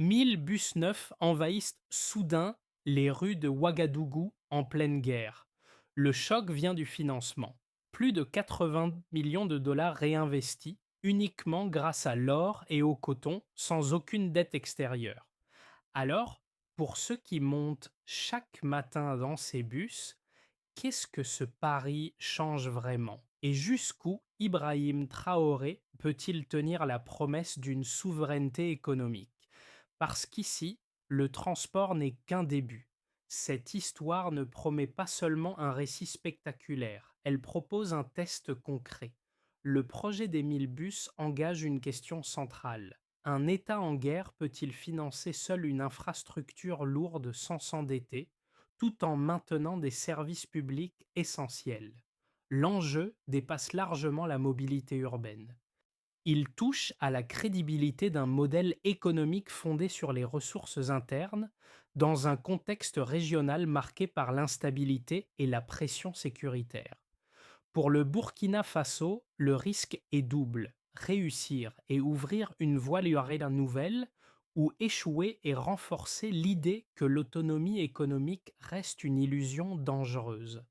1000 bus neufs envahissent soudain les rues de Ouagadougou en pleine guerre. Le choc vient du financement. Plus de 80 millions de dollars réinvestis uniquement grâce à l'or et au coton sans aucune dette extérieure. Alors, pour ceux qui montent chaque matin dans ces bus, qu'est-ce que ce pari change vraiment? Et jusqu'où Ibrahim Traoré peut-il tenir la promesse d'une souveraineté économique? Parce qu'ici, le transport n'est qu'un début. Cette histoire ne promet pas seulement un récit spectaculaire, elle propose un test concret. Le projet des 1000 bus engage une question centrale. Un État en guerre peut-il financer seul une infrastructure lourde sans s'endetter, tout en maintenant des services publics essentiels? L'enjeu dépasse largement la mobilité urbaine. Il touche à la crédibilité d'un modèle économique fondé sur les ressources internes, dans un contexte régional marqué par l'instabilité et la pression sécuritaire. Pour le Burkina Faso, le risque est double: réussir et ouvrir une voie nouvelle, ou échouer et renforcer l'idée que l'autonomie économique reste une illusion dangereuse.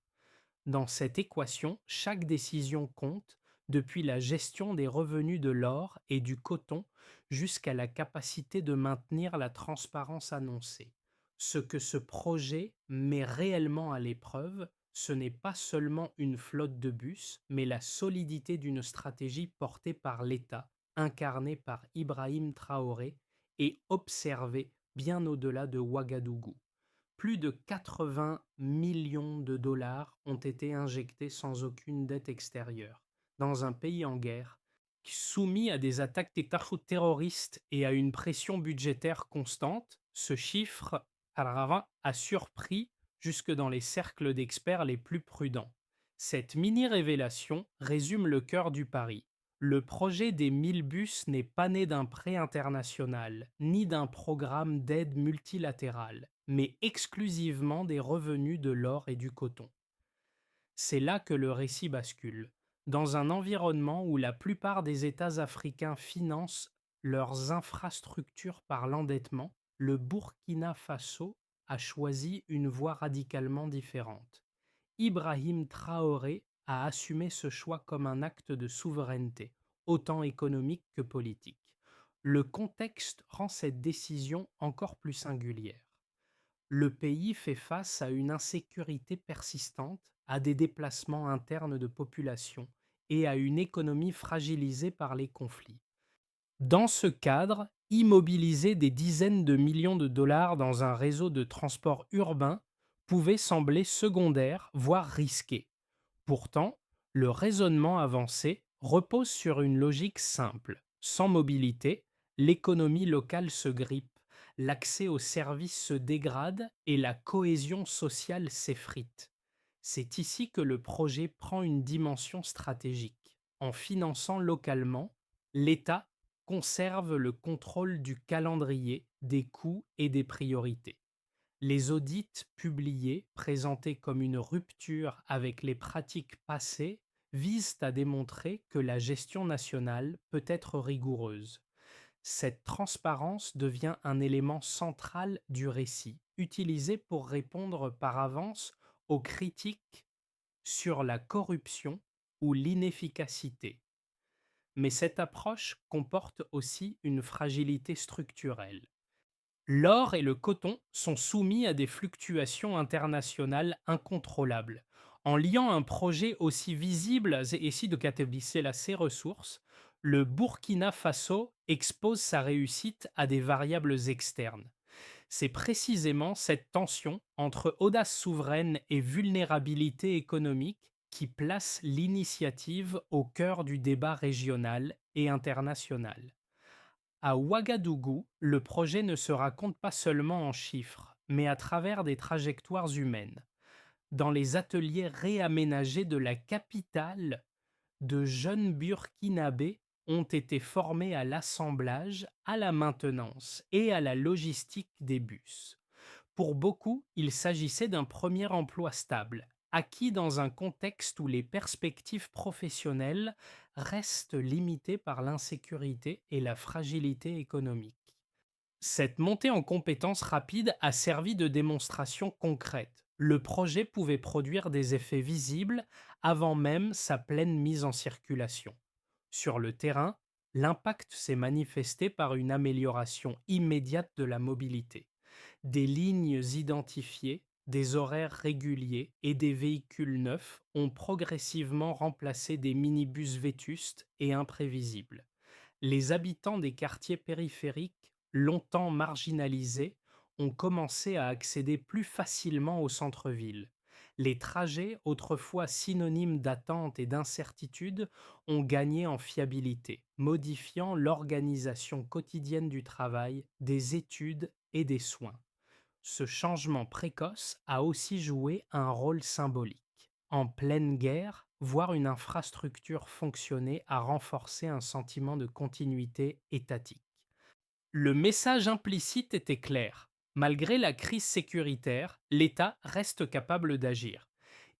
Dans cette équation, chaque décision compte, depuis la gestion des revenus de l'or et du coton jusqu'à la capacité de maintenir la transparence annoncée. Ce que ce projet met réellement à l'épreuve, ce n'est pas seulement une flotte de bus, mais la solidité d'une stratégie portée par l'État, incarnée par Ibrahim Traoré et observée bien au-delà de Ouagadougou. Plus de 80 millions de dollars ont été injectés sans aucune dette extérieure, dans un pays en guerre, soumis à des attaques terroristes et à une pression budgétaire constante. Ce chiffre a surpris jusque dans les cercles d'experts les plus prudents. Cette mini-révélation résume le cœur du pari. Le projet des 1000 bus n'est pas né d'un prêt international, ni d'un programme d'aide multilatérale, mais exclusivement des revenus de l'or et du coton. C'est là que le récit bascule. Dans un environnement où la plupart des États africains financent leurs infrastructures par l'endettement, le Burkina Faso a choisi une voie radicalement différente. Ibrahim Traoré a assumé ce choix comme un acte de souveraineté, autant économique que politique. Le contexte rend cette décision encore plus singulière. Le pays fait face à une insécurité persistante, à des déplacements internes de population et à une économie fragilisée par les conflits. Dans ce cadre, immobiliser des dizaines de millions de dollars dans un réseau de transport urbain pouvait sembler secondaire, voire risqué. Pourtant, le raisonnement avancé repose sur une logique simple. Sans mobilité, l'économie locale se grippe, l'accès aux services se dégrade et la cohésion sociale s'effrite. C'est ici que le projet prend une dimension stratégique. En finançant localement, l'État conserve le contrôle du calendrier, des coûts et des priorités. Les audits publiés, présentés comme une rupture avec les pratiques passées, visent à démontrer que la gestion nationale peut être rigoureuse. Cette transparence devient un élément central du récit, utilisé pour répondre par avance aux critiques sur la corruption ou l'inefficacité. Mais cette approche comporte aussi une fragilité structurelle. L'or et le coton sont soumis à des fluctuations internationales incontrôlables. En liant un projet aussi visible et si de catégoriser ses ressources, le Burkina Faso expose sa réussite à des variables externes. C'est précisément cette tension entre audace souveraine et vulnérabilité économique qui place l'initiative au cœur du débat régional et international. À Ouagadougou, le projet ne se raconte pas seulement en chiffres, mais à travers des trajectoires humaines. Dans les ateliers réaménagés de la capitale, de jeunes Burkinabés ont été formés à l'assemblage, à la maintenance et à la logistique des bus. Pour beaucoup, il s'agissait d'un premier emploi stable, acquis dans un contexte où les perspectives professionnelles restent limitées par l'insécurité et la fragilité économique. Cette montée en compétences rapide a servi de démonstration concrète. Le projet pouvait produire des effets visibles avant même sa pleine mise en circulation. Sur le terrain, l'impact s'est manifesté par une amélioration immédiate de la mobilité. Des lignes identifiées, des horaires réguliers et des véhicules neufs ont progressivement remplacé des minibus vétustes et imprévisibles. Les habitants des quartiers périphériques, longtemps marginalisés, ont commencé à accéder plus facilement au centre-ville. Les trajets, autrefois synonymes d'attente et d'incertitude, ont gagné en fiabilité, modifiant l'organisation quotidienne du travail, des études et des soins. Ce changement précoce a aussi joué un rôle symbolique. En pleine guerre, voir une infrastructure fonctionner a renforcé un sentiment de continuité étatique. Le message implicite était clair. Malgré la crise sécuritaire, l'État reste capable d'agir.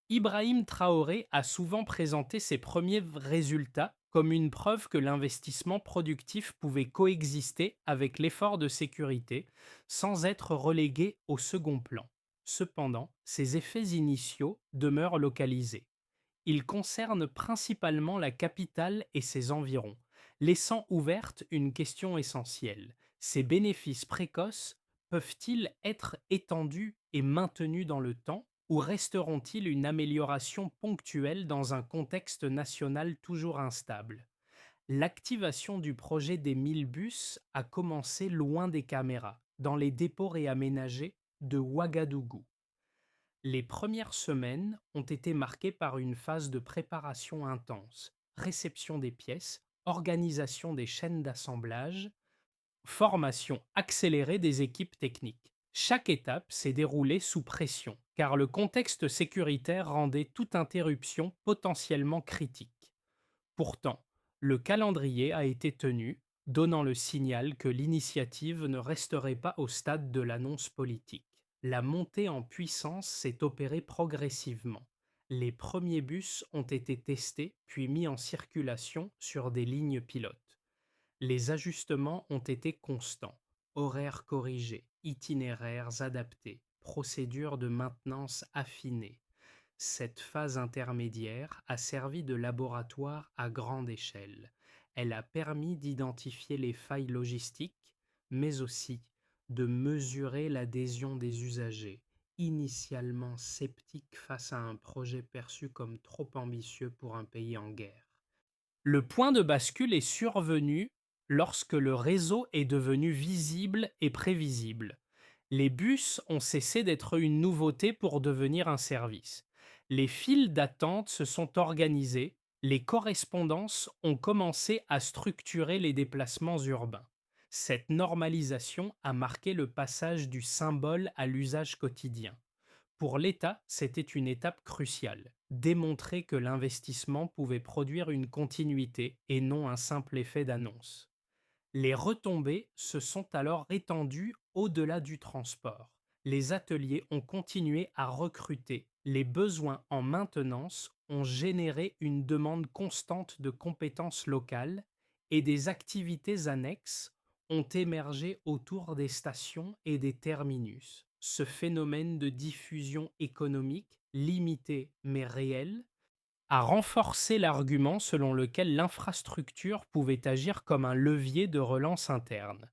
Ibrahim Traoré a souvent présenté ses premiers résultats comme une preuve que l'investissement productif pouvait coexister avec l'effort de sécurité sans être relégué au second plan. Cependant, ses effets initiaux demeurent localisés. Ils concernent principalement la capitale et ses environs, laissant ouverte une question essentielle. Ces bénéfices précoces peuvent-ils être étendus et maintenus dans le temps ou resteront-ils une amélioration ponctuelle dans un contexte national toujours instable? L'activation du projet des 1000 bus a commencé loin des caméras, dans les dépôts réaménagés de Ouagadougou. Les premières semaines ont été marquées par une phase de préparation intense, réception des pièces, organisation des chaînes d'assemblage, formation accélérée des équipes techniques. Chaque étape s'est déroulée sous pression, car le contexte sécuritaire rendait toute interruption potentiellement critique. Pourtant, le calendrier a été tenu, donnant le signal que l'initiative ne resterait pas au stade de l'annonce politique. La montée en puissance s'est opérée progressivement. Les premiers bus ont été testés puis mis en circulation sur des lignes pilotes. Les ajustements ont été constants. Horaires corrigés, itinéraires adaptés, procédures de maintenance affinées. Cette phase intermédiaire a servi de laboratoire à grande échelle. Elle a permis d'identifier les failles logistiques, mais aussi de mesurer l'adhésion des usagers, initialement sceptiques face à un projet perçu comme trop ambitieux pour un pays en guerre. Le point de bascule est survenu lorsque le réseau est devenu visible et prévisible. Les bus ont cessé d'être une nouveauté pour devenir un service. Les files d'attente se sont organisées, les correspondances ont commencé à structurer les déplacements urbains. Cette normalisation a marqué le passage du symbole à l'usage quotidien. Pour l'État, c'était une étape cruciale, démontrer que l'investissement pouvait produire une continuité et non un simple effet d'annonce. Les retombées se sont alors étendues au-delà du transport. Les ateliers ont continué à recruter. Les besoins en maintenance ont généré une demande constante de compétences locales et des activités annexes ont émergé autour des stations et des terminus. Ce phénomène de diffusion économique, limité mais réel, a renforcé l'argument selon lequel l'infrastructure pouvait agir comme un levier de relance interne.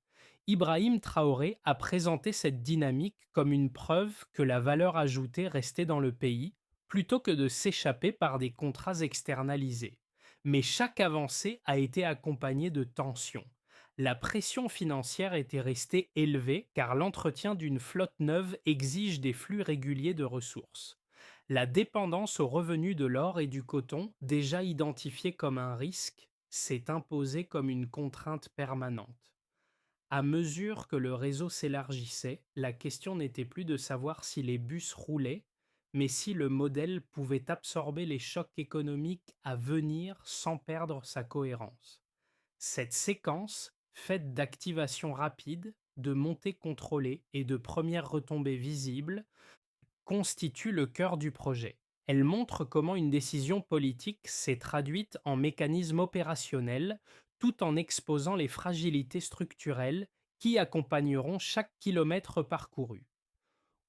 Ibrahim Traoré a présenté cette dynamique comme une preuve que la valeur ajoutée restait dans le pays plutôt que de s'échapper par des contrats externalisés. Mais chaque avancée a été accompagnée de tensions. La pression financière était restée élevée car l'entretien d'une flotte neuve exige des flux réguliers de ressources. La dépendance aux revenus de l'or et du coton, déjà identifiés comme un risque, s'est imposée comme une contrainte permanente. À mesure que le réseau s'élargissait, la question n'était plus de savoir si les bus roulaient, mais si le modèle pouvait absorber les chocs économiques à venir sans perdre sa cohérence. Cette séquence, faite d'activations rapides, de montées contrôlées et de premières retombées visibles, constitue le cœur du projet. Elle montre comment une décision politique s'est traduite en mécanismes opérationnels tout en exposant les fragilités structurelles qui accompagneront chaque kilomètre parcouru.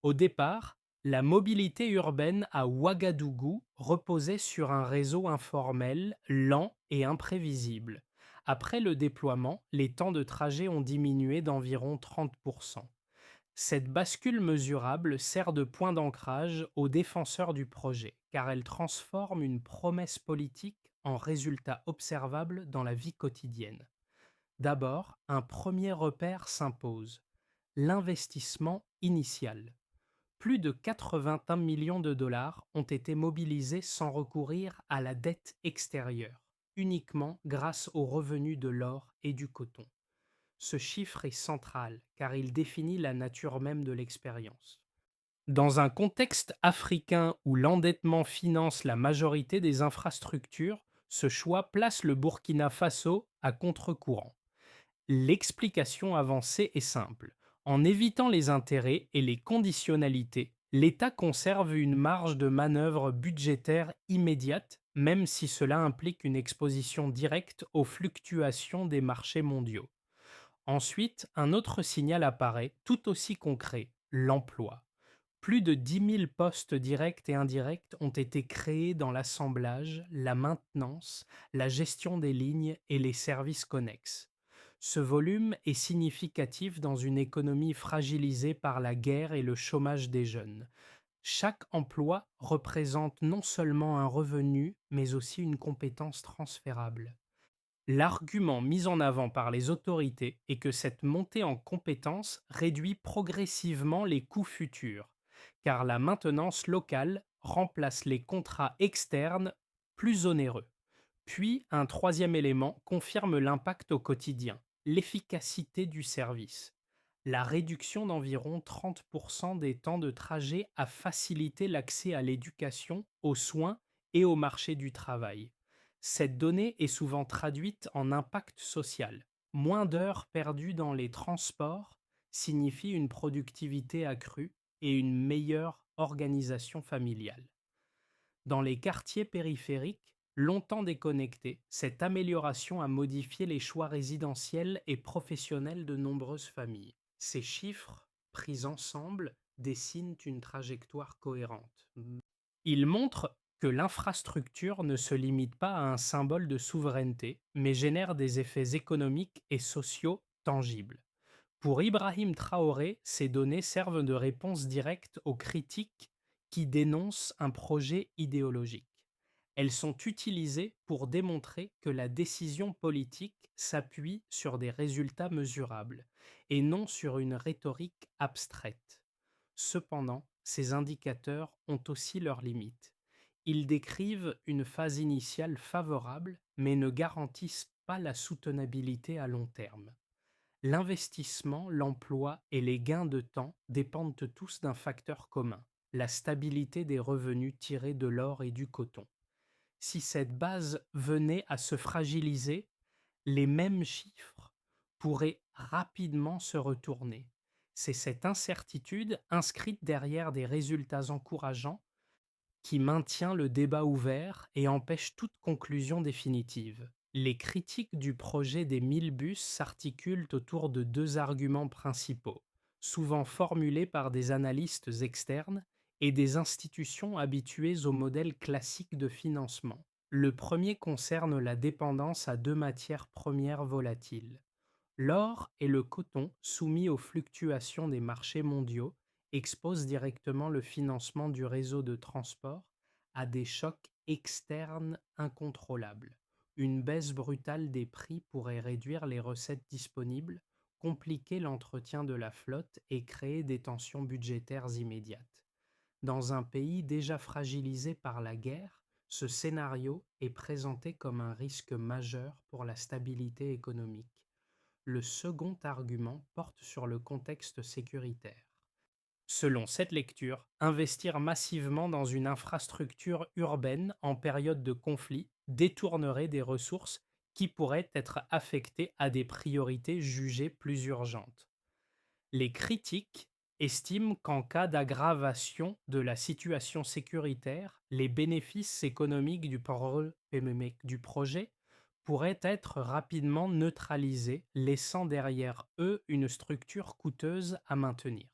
Au départ, la mobilité urbaine à Ouagadougou reposait sur un réseau informel, lent et imprévisible. Après le déploiement, les temps de trajet ont diminué d'environ 30%. Cette bascule mesurable sert de point d'ancrage aux défenseurs du projet, car elle transforme une promesse politique en résultat observable dans la vie quotidienne. D'abord, un premier repère s'impose, l'investissement initial. Plus de 81 millions de dollars ont été mobilisés sans recourir à la dette extérieure, uniquement grâce aux revenus de l'or et du coton. Ce chiffre est central car il définit la nature même de l'expérience. Dans un contexte africain où l'endettement finance la majorité des infrastructures, ce choix place le Burkina Faso à contre-courant. L'explication avancée est simple. En évitant les intérêts et les conditionnalités, l'État conserve une marge de manœuvre budgétaire immédiate, même si cela implique une exposition directe aux fluctuations des marchés mondiaux. Ensuite, un autre signal apparaît, tout aussi concret, l'emploi. Plus de 10 000 postes directs et indirects ont été créés dans l'assemblage, la maintenance, la gestion des lignes et les services connexes. Ce volume est significatif dans une économie fragilisée par la guerre et le chômage des jeunes. Chaque emploi représente non seulement un revenu, mais aussi une compétence transférable. L'argument mis en avant par les autorités est que cette montée en compétences réduit progressivement les coûts futurs, car la maintenance locale remplace les contrats externes plus onéreux. Puis, un troisième élément confirme l'impact au quotidien, l'efficacité du service. La réduction d'environ 30% des temps de trajet a facilité l'accès à l'éducation, aux soins et au marché du travail. Cette donnée est souvent traduite en impact social. Moins d'heures perdues dans les transports signifie une productivité accrue et une meilleure organisation familiale. Dans les quartiers périphériques, longtemps déconnectés, cette amélioration a modifié les choix résidentiels et professionnels de nombreuses familles. Ces chiffres, pris ensemble, dessinent une trajectoire cohérente. Ils montrent que l'infrastructure ne se limite pas à un symbole de souveraineté, mais génère des effets économiques et sociaux tangibles. Pour Ibrahim Traoré, ces données servent de réponse directe aux critiques qui dénoncent un projet idéologique. Elles sont utilisées pour démontrer que la décision politique s'appuie sur des résultats mesurables et non sur une rhétorique abstraite. Cependant, ces indicateurs ont aussi leurs limites. Ils décrivent une phase initiale favorable, mais ne garantissent pas la soutenabilité à long terme. L'investissement, l'emploi et les gains de temps dépendent tous d'un facteur commun, la stabilité des revenus tirés de l'or et du coton. Si cette base venait à se fragiliser, les mêmes chiffres pourraient rapidement se retourner. C'est cette incertitude inscrite derrière des résultats encourageants qui maintient le débat ouvert et empêche toute conclusion définitive. Les critiques du projet des 1000 bus s'articulent autour de deux arguments principaux, souvent formulés par des analystes externes et des institutions habituées au modèle classique de financement. Le premier concerne la dépendance à deux matières premières volatiles. L'or et le coton, soumis aux fluctuations des marchés mondiaux, exposent directement le financement du réseau de transport à des chocs externes incontrôlables. Une baisse brutale des prix pourrait réduire les recettes disponibles, compliquer l'entretien de la flotte et créer des tensions budgétaires immédiates. Dans un pays déjà fragilisé par la guerre, ce scénario est présenté comme un risque majeur pour la stabilité économique. Le second argument porte sur le contexte sécuritaire. Selon cette lecture, investir massivement dans une infrastructure urbaine en période de conflit détournerait des ressources qui pourraient être affectées à des priorités jugées plus urgentes. Les critiques estiment qu'en cas d'aggravation de la situation sécuritaire, les bénéfices économiques du projet pourraient être rapidement neutralisés, laissant derrière eux une structure coûteuse à maintenir.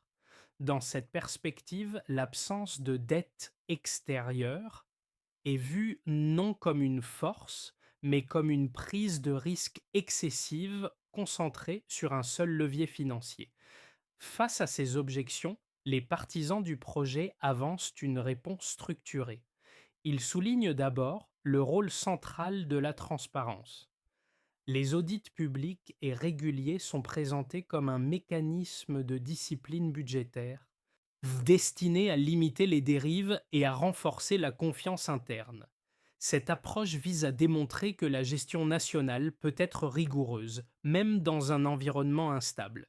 Dans cette perspective, l'absence de dette extérieure est vue non comme une force, mais comme une prise de risque excessive concentrée sur un seul levier financier. Face à ces objections, les partisans du projet avancent une réponse structurée. Ils soulignent d'abord le rôle central de la transparence. Les audits publics et réguliers sont présentés comme un mécanisme de discipline budgétaire destiné à limiter les dérives et à renforcer la confiance interne. Cette approche vise à démontrer que la gestion nationale peut être rigoureuse, même dans un environnement instable.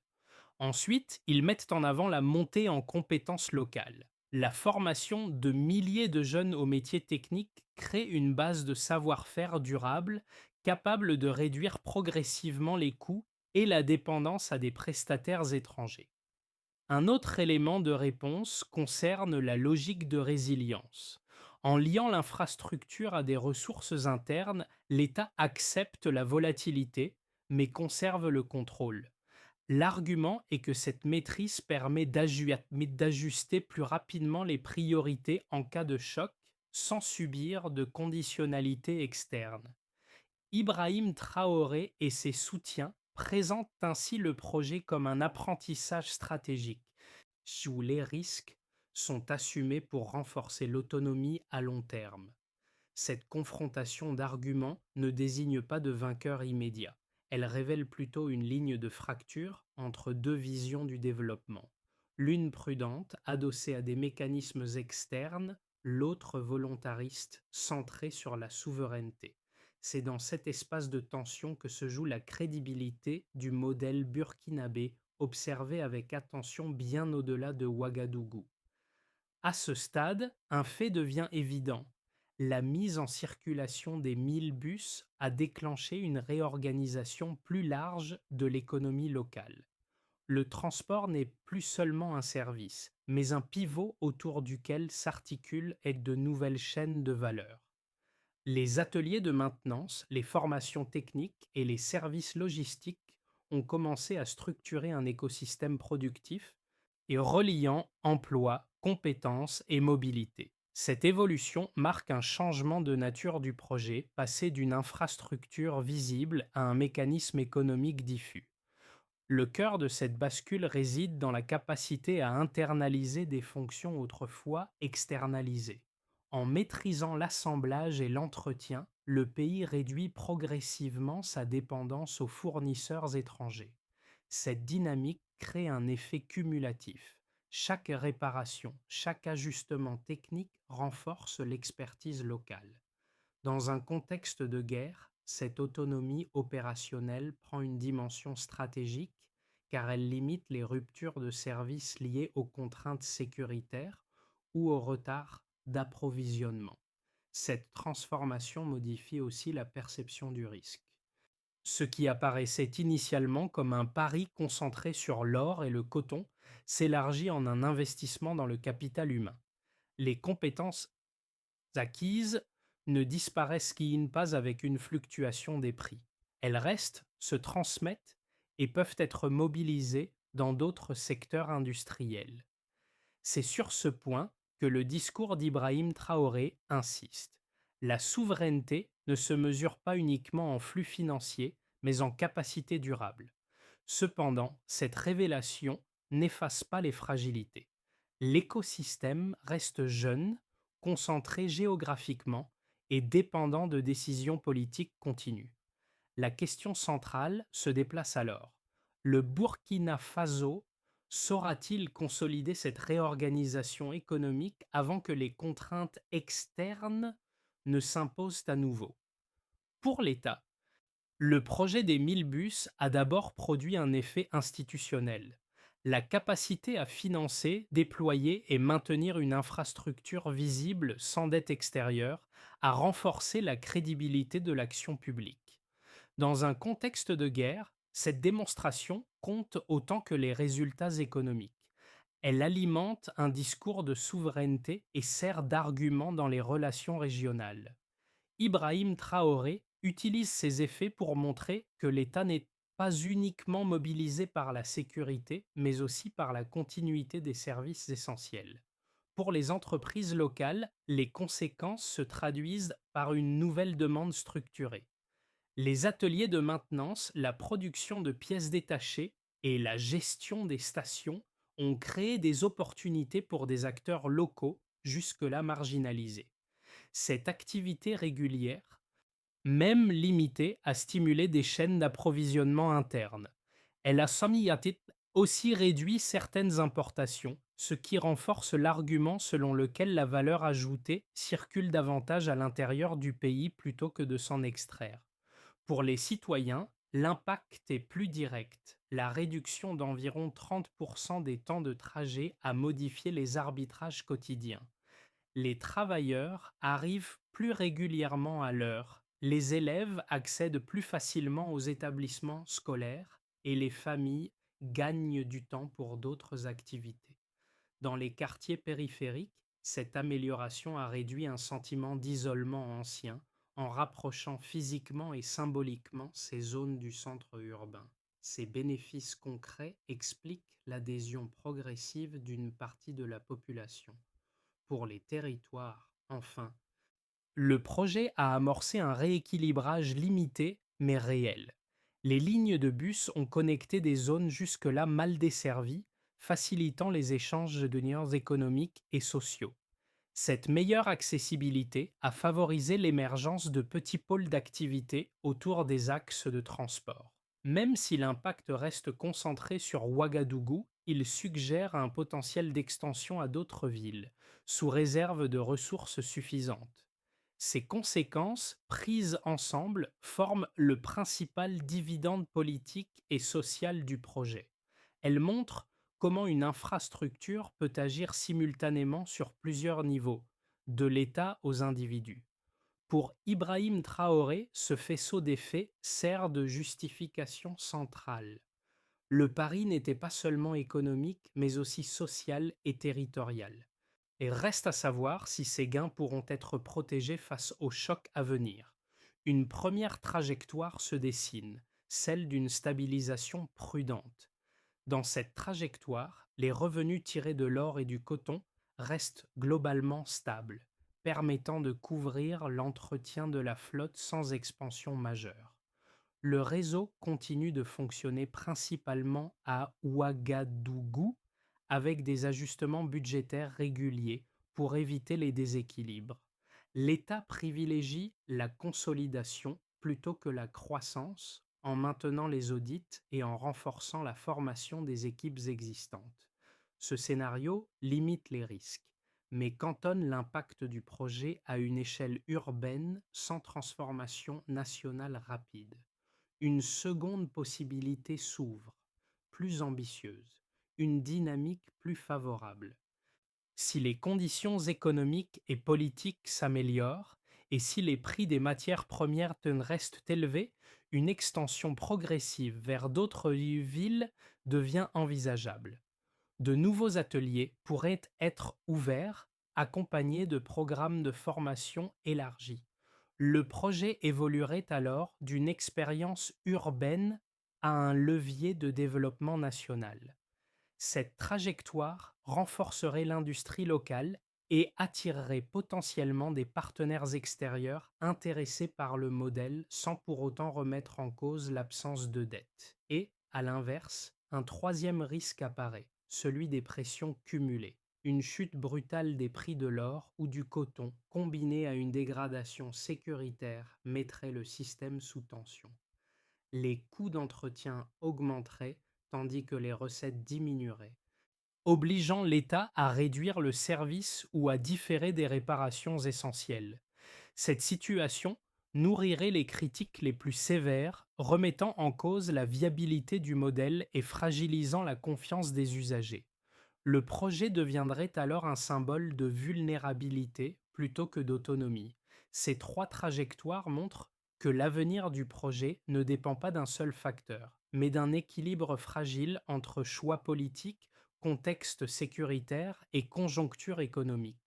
Ensuite, ils mettent en avant la montée en compétences locales. La formation de milliers de jeunes aux métiers techniques crée une base de savoir-faire durable capable de réduire progressivement les coûts et la dépendance à des prestataires étrangers. Un autre élément de réponse concerne la logique de résilience. En liant l'infrastructure à des ressources internes, l'État accepte la volatilité, mais conserve le contrôle. L'argument est que cette maîtrise permet d'ajuster plus rapidement les priorités en cas de choc sans subir de conditionnalité externe. Ibrahim Traoré et ses soutiens présentent ainsi le projet comme un apprentissage stratégique, où les risques sont assumés pour renforcer l'autonomie à long terme. Cette confrontation d'arguments ne désigne pas de vainqueur immédiat. Elle révèle plutôt une ligne de fracture entre deux visions du développement. L'une prudente, adossée à des mécanismes externes, l'autre volontariste, centrée sur la souveraineté. C'est dans cet espace de tension que se joue la crédibilité du modèle burkinabé observé avec attention bien au-delà de Ouagadougou. À ce stade, un fait devient évident. La mise en circulation des 1000 bus a déclenché une réorganisation plus large de l'économie locale. Le transport n'est plus seulement un service, mais un pivot autour duquel s'articulent de nouvelles chaînes de valeur. Les ateliers de maintenance, les formations techniques et les services logistiques ont commencé à structurer un écosystème productif et reliant emploi, compétences et mobilité. Cette évolution marque un changement de nature du projet, passé d'une infrastructure visible à un mécanisme économique diffus. Le cœur de cette bascule réside dans la capacité à internaliser des fonctions autrefois externalisées. En maîtrisant l'assemblage et l'entretien, le pays réduit progressivement sa dépendance aux fournisseurs étrangers. Cette dynamique crée un effet cumulatif. Chaque réparation, chaque ajustement technique renforce l'expertise locale. Dans un contexte de guerre, cette autonomie opérationnelle prend une dimension stratégique car elle limite les ruptures de service liées aux contraintes sécuritaires ou au retard d'approvisionnement. Cette transformation modifie aussi la perception du risque. Ce qui apparaissait initialement comme un pari concentré sur l'or et le coton s'élargit en un investissement dans le capital humain. Les compétences acquises ne disparaissent pas avec une fluctuation des prix. Elles restent, se transmettent et peuvent être mobilisées dans d'autres secteurs industriels. C'est sur ce point que le discours d'Ibrahim Traoré insiste. La souveraineté ne se mesure pas uniquement en flux financiers, mais en capacité durable. Cependant, cette révélation n'efface pas les fragilités. L'écosystème reste jeune, concentré géographiquement et dépendant de décisions politiques continues. La question centrale se déplace alors. Le Burkina Faso saura-t-il consolider cette réorganisation économique avant que les contraintes externes ne s'imposent à nouveau? Pour l'État, le projet des 1000 bus a d'abord produit un effet institutionnel. La capacité à financer, déployer et maintenir une infrastructure visible sans dette extérieure a renforcé la crédibilité de l'action publique. Dans un contexte de guerre, cette démonstration compte autant que les résultats économiques. Elle alimente un discours de souveraineté et sert d'argument dans les relations régionales. Ibrahim Traoré utilise ces effets pour montrer que l'État n'est pas uniquement mobilisé par la sécurité, mais aussi par la continuité des services essentiels. Pour les entreprises locales, les conséquences se traduisent par une nouvelle demande structurée. Les ateliers de maintenance, la production de pièces détachées et la gestion des stations ont créé des opportunités pour des acteurs locaux jusque-là marginalisés. Cette activité régulière, même limitée, a stimulé des chaînes d'approvisionnement internes. Elle a aussi réduit certaines importations, ce qui renforce l'argument selon lequel la valeur ajoutée circule davantage à l'intérieur du pays plutôt que de s'en extraire. Pour les citoyens, l'impact est plus direct. La réduction d'environ 30% des temps de trajet a modifié les arbitrages quotidiens. Les travailleurs arrivent plus régulièrement à l'heure, les élèves accèdent plus facilement aux établissements scolaires et les familles gagnent du temps pour d'autres activités. Dans les quartiers périphériques, cette amélioration a réduit un sentiment d'isolement ancien en rapprochant physiquement et symboliquement ces zones du centre urbain. Ces bénéfices concrets expliquent l'adhésion progressive d'une partie de la population. Pour les territoires, enfin, le projet a amorcé un rééquilibrage limité mais réel. Les lignes de bus ont connecté des zones jusque-là mal desservies, facilitant les échanges de liens économiques et sociaux. Cette meilleure accessibilité a favorisé l'émergence de petits pôles d'activité autour des axes de transport. Même si l'impact reste concentré sur Ouagadougou, il suggère un potentiel d'extension à d'autres villes, sous réserve de ressources suffisantes. Ces conséquences, prises ensemble, forment le principal dividende politique et social du projet. Elles montrent comment une infrastructure peut agir simultanément sur plusieurs niveaux, de l'État aux individus. Pour Ibrahim Traoré, ce faisceau d'effets sert de justification centrale. Le pari n'était pas seulement économique, mais aussi social et territorial. Et reste à savoir si ces gains pourront être protégés face aux chocs à venir. Une première trajectoire se dessine, celle d'une stabilisation prudente. Dans cette trajectoire, les revenus tirés de l'or et du coton restent globalement stables, permettant de couvrir l'entretien de la flotte sans expansion majeure. Le réseau continue de fonctionner principalement à Ouagadougou avec des ajustements budgétaires réguliers pour éviter les déséquilibres. L'État privilégie la consolidation plutôt que la croissance en maintenant les audits et en renforçant la formation des équipes existantes. Ce scénario limite les risques, mais cantonne l'impact du projet à une échelle urbaine sans transformation nationale rapide. Une seconde possibilité s'ouvre, plus ambitieuse, une dynamique plus favorable. Si les conditions économiques et politiques s'améliorent, et si les prix des matières premières restent élevés, une extension progressive vers d'autres villes devient envisageable. De nouveaux ateliers pourraient être ouverts, accompagnés de programmes de formation élargis. Le projet évoluerait alors d'une expérience urbaine à un levier de développement national. Cette trajectoire renforcerait l'industrie locale et attirerait potentiellement des partenaires extérieurs intéressés par le modèle sans pour autant remettre en cause l'absence de dette. Et, à l'inverse, un troisième risque apparaît, celui des pressions cumulées. Une chute brutale des prix de l'or ou du coton, combinée à une dégradation sécuritaire, mettrait le système sous tension. Les coûts d'entretien augmenteraient tandis que les recettes diminueraient, obligeant l'État à réduire le service ou à différer des réparations essentielles. Cette situation nourrirait les critiques les plus sévères, remettant en cause la viabilité du modèle et fragilisant la confiance des usagers. Le projet deviendrait alors un symbole de vulnérabilité plutôt que d'autonomie. Ces trois trajectoires montrent que l'avenir du projet ne dépend pas d'un seul facteur, mais d'un équilibre fragile entre choix politiques, contexte sécuritaire et conjoncture économique.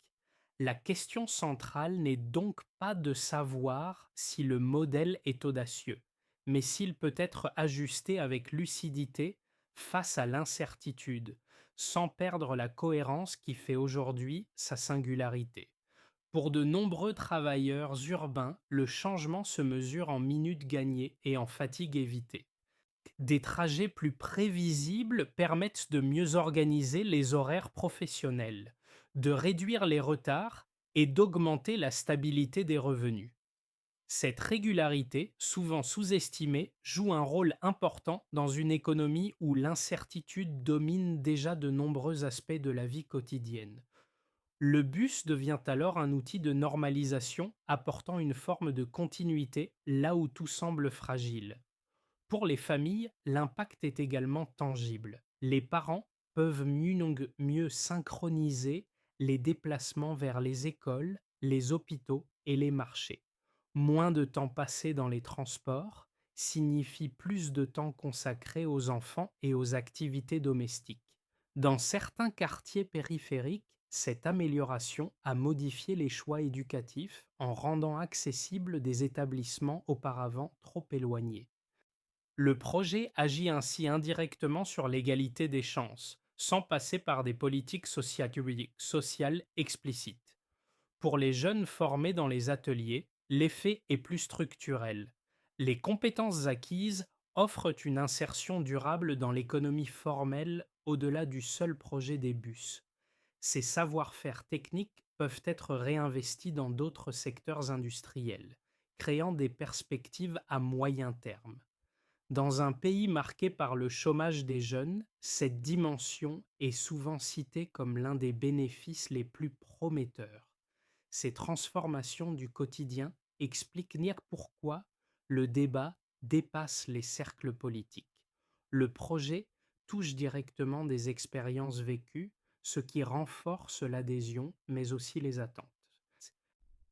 La question centrale n'est donc pas de savoir si le modèle est audacieux, mais s'il peut être ajusté avec lucidité face à l'incertitude, sans perdre la cohérence qui fait aujourd'hui sa singularité. Pour de nombreux travailleurs urbains, le changement se mesure en minutes gagnées et en fatigue évitée. Des trajets plus prévisibles permettent de mieux organiser les horaires professionnels, de réduire les retards et d'augmenter la stabilité des revenus. Cette régularité, souvent sous-estimée, joue un rôle important dans une économie où l'incertitude domine déjà de nombreux aspects de la vie quotidienne. Le bus devient alors un outil de normalisation apportant une forme de continuité là où tout semble fragile. Pour les familles, l'impact est également tangible. Les parents peuvent mieux synchroniser les déplacements vers les écoles, les hôpitaux et les marchés. Moins de temps passé dans les transports signifie plus de temps consacré aux enfants et aux activités domestiques. Dans certains quartiers périphériques, cette amélioration a modifié les choix éducatifs en rendant accessibles des établissements auparavant trop éloignés. Le projet agit ainsi indirectement sur l'égalité des chances, sans passer par des politiques sociales explicites. Pour les jeunes formés dans les ateliers, l'effet est plus structurel. Les compétences acquises offrent une insertion durable dans l'économie formelle au-delà du seul projet des bus. Ces savoir-faire techniques peuvent être réinvestis dans d'autres secteurs industriels, créant des perspectives à moyen terme. Dans un pays marqué par le chômage des jeunes, cette dimension est souvent citée comme l'un des bénéfices les plus prometteurs. Ces transformations du quotidien expliquent pourquoi le débat dépasse les cercles politiques. Le projet touche directement des expériences vécues, ce qui renforce l'adhésion, mais aussi les attentes.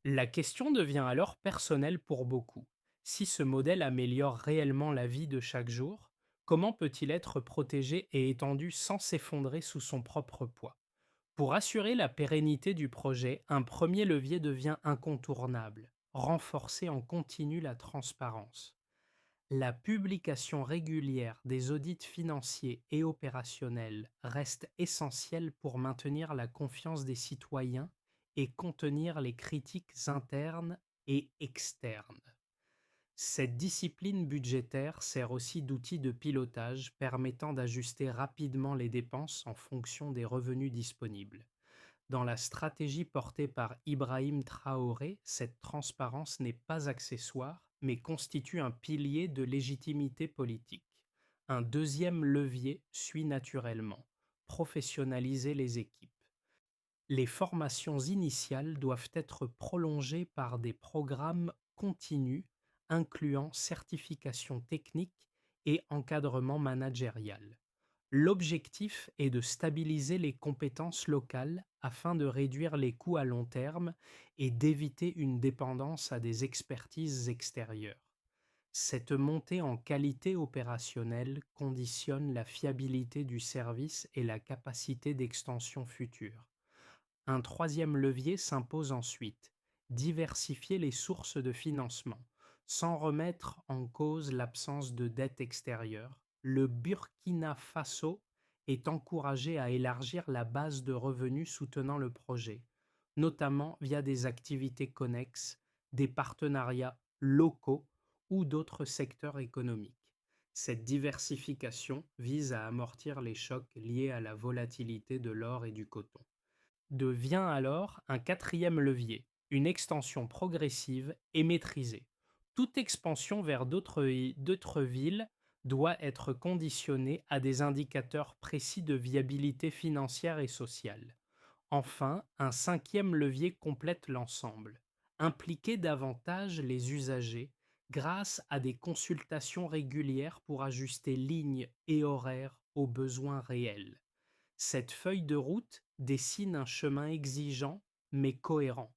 La question devient alors personnelle pour beaucoup. Si ce modèle améliore réellement la vie de chaque jour, comment peut-il être protégé et étendu sans s'effondrer sous son propre poids? Pour assurer la pérennité du projet, un premier levier devient incontournable: renforcer en continu la transparence. La publication régulière des audits financiers et opérationnels reste essentielle pour maintenir la confiance des citoyens et contenir les critiques internes et externes. Cette discipline budgétaire sert aussi d'outil de pilotage permettant d'ajuster rapidement les dépenses en fonction des revenus disponibles. Dans la stratégie portée par Ibrahim Traoré, cette transparence n'est pas accessoire, mais constitue un pilier de légitimité politique. Un deuxième levier suit naturellement: professionnaliser les équipes. Les formations initiales doivent être prolongées par des programmes continus incluant certification technique et encadrement managérial. L'objectif est de stabiliser les compétences locales afin de réduire les coûts à long terme et d'éviter une dépendance à des expertises extérieures. Cette montée en qualité opérationnelle conditionne la fiabilité du service et la capacité d'extension future. Un troisième levier s'impose ensuite: diversifier les sources de financement. Sans remettre en cause l'absence de dette extérieure, le Burkina Faso est encouragé à élargir la base de revenus soutenant le projet, notamment via des activités connexes, des partenariats locaux ou d'autres secteurs économiques. Cette diversification vise à amortir les chocs liés à la volatilité de l'or et du coton. Devient alors un quatrième levier: une extension progressive et maîtrisée. Toute expansion vers d'autres villes doit être conditionnée à des indicateurs précis de viabilité financière et sociale. Enfin, un cinquième levier complète l'ensemble: impliquer davantage les usagers grâce à des consultations régulières pour ajuster lignes et horaires aux besoins réels. Cette feuille de route dessine un chemin exigeant mais cohérent.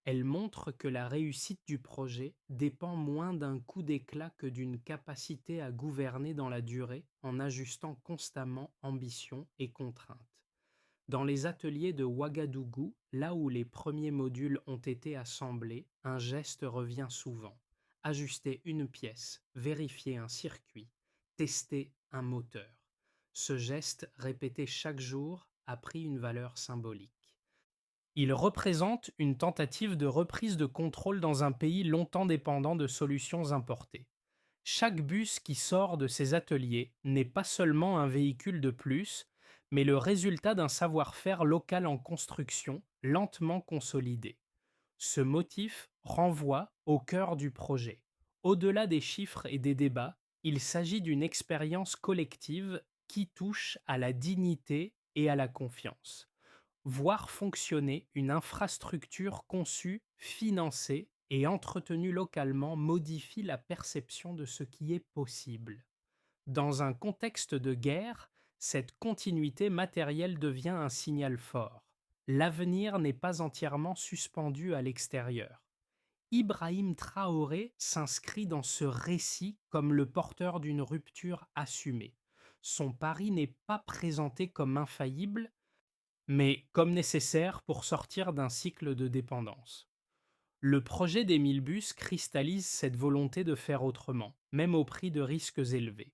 Elle montre que la réussite du projet dépend moins d'un coup d'éclat que d'une capacité à gouverner dans la durée en ajustant constamment ambition et contraintes. Dans les ateliers de Ouagadougou, là où les premiers modules ont été assemblés, un geste revient souvent. Ajuster une pièce, vérifier un circuit, tester un moteur. Ce geste, répété chaque jour, a pris une valeur symbolique. Il représente une tentative de reprise de contrôle dans un pays longtemps dépendant de solutions importées. Chaque bus qui sort de ces ateliers n'est pas seulement un véhicule de plus, mais le résultat d'un savoir-faire local en construction, lentement consolidé. Ce motif renvoie au cœur du projet. Au-delà des chiffres et des débats, il s'agit d'une expérience collective qui touche à la dignité et à la confiance. Voir fonctionner une infrastructure conçue, financée et entretenue localement modifie la perception de ce qui est possible. Dans un contexte de guerre, cette continuité matérielle devient un signal fort. L'avenir n'est pas entièrement suspendu à l'extérieur. Ibrahim Traoré s'inscrit dans ce récit comme le porteur d'une rupture assumée. Son pari n'est pas présenté comme infaillible, mais comme nécessaire pour sortir d'un cycle de dépendance. Le projet des 1000 bus cristallise cette volonté de faire autrement, même au prix de risques élevés.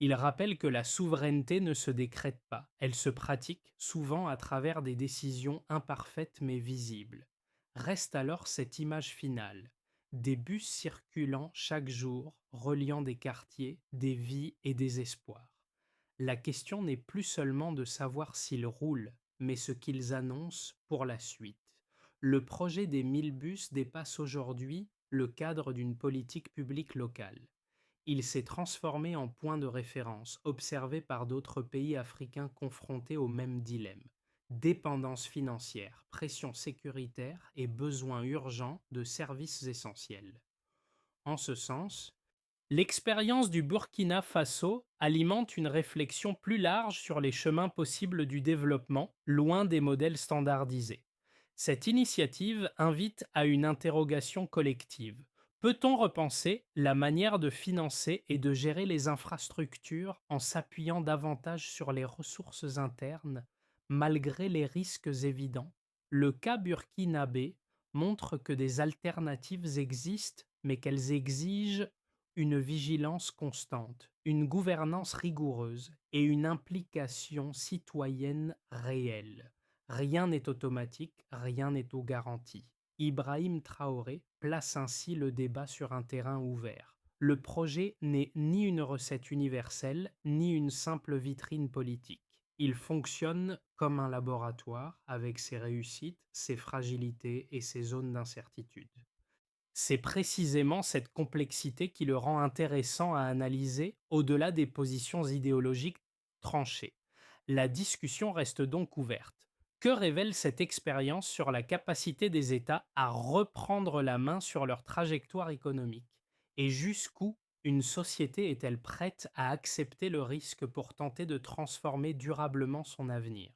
Il rappelle que la souveraineté ne se décrète pas, elle se pratique souvent à travers des décisions imparfaites mais visibles. Reste alors cette image finale, des bus circulant chaque jour, reliant des quartiers, des vies et des espoirs. La question n'est plus seulement de savoir s'ils roulent, mais ce qu'ils annoncent pour la suite. Le projet des 1000 bus dépasse aujourd'hui le cadre d'une politique publique locale. Il s'est transformé en point de référence, observé par d'autres pays africains confrontés au même dilemme. Dépendance financière, pression sécuritaire et besoin urgent de services essentiels. En ce sens, l'expérience du Burkina Faso alimente une réflexion plus large sur les chemins possibles du développement, loin des modèles standardisés. Cette initiative invite à une interrogation collective. Peut-on repenser la manière de financer et de gérer les infrastructures en s'appuyant davantage sur les ressources internes, malgré les risques évidents? Le cas burkinabé montre que des alternatives existent, mais qu'elles exigent une vigilance constante, une gouvernance rigoureuse et une implication citoyenne réelle. Rien n'est automatique, rien n'est aux garanties. Ibrahim Traoré place ainsi le débat sur un terrain ouvert. Le projet n'est ni une recette universelle, ni une simple vitrine politique. Il fonctionne comme un laboratoire avec ses réussites, ses fragilités et ses zones d'incertitude. C'est précisément cette complexité qui le rend intéressant à analyser au-delà des positions idéologiques tranchées. La discussion reste donc ouverte. Que révèle cette expérience sur la capacité des États à reprendre la main sur leur trajectoire économique? Et jusqu'où une société est-elle prête à accepter le risque pour tenter de transformer durablement son avenir?